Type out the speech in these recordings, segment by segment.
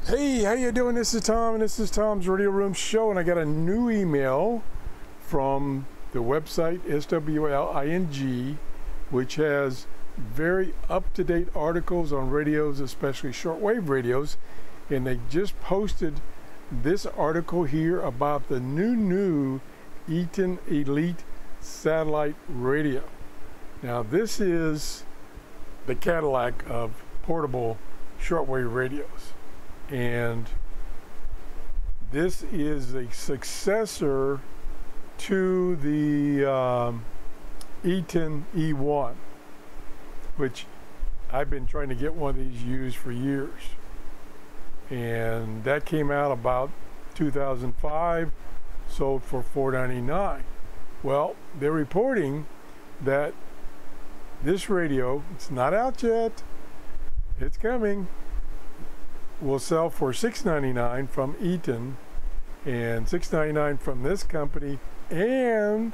Hey, how you doing? This is Tom, and this is Tom's Radio Room Show, and I got a new email from the website SWLING, which has very up-to-date articles on radios, especially shortwave radios, and they just posted this article here about the new Eton Elite satellite radio. Now, this is the Cadillac of portable shortwave radios. And this is a successor to the Eton E1, which I've been trying to get one of these used for years. And that came out about 2005, sold for $499. Well, they're reporting that this radio, it's not out yet, it's coming, will sell for $699 from Eton and $699 from this company and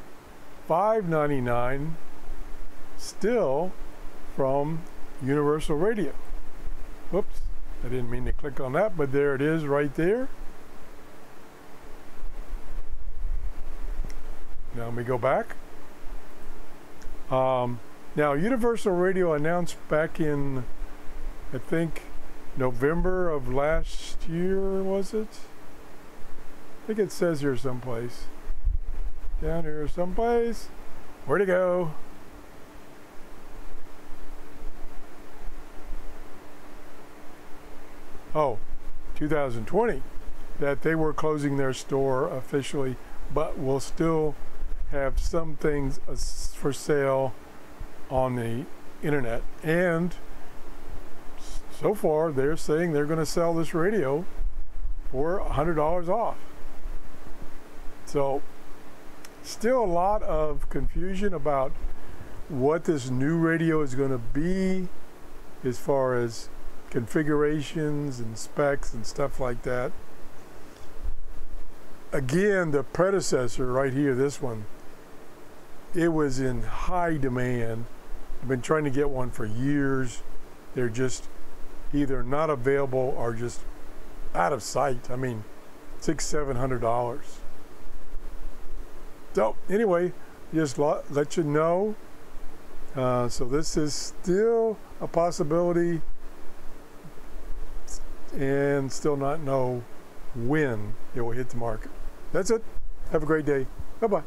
$599 still from Universal Radio. Whoops, I didn't mean to click on that, but there it is right there. Now let me go back. Now Universal Radio announced back in, I think, November of last year, was it? I think it says here someplace. Down here someplace. Where'd it go? Oh, 2020. That they were closing their store officially, but will still have some things for sale on the internet. And so far, they're saying they're going to sell this radio for $100 off. So, still a lot of confusion about what this new radio is going to be as far as configurations and specs and stuff like that. Again, the predecessor right here, this one, it was in high demand. I've been trying to get one for years. They're just either not available or just out of sight. I mean, $600–700. So anyway, just let you know. So this is still a possibility, and still not know when it will hit the market. That's it. Have a great day. Bye-bye.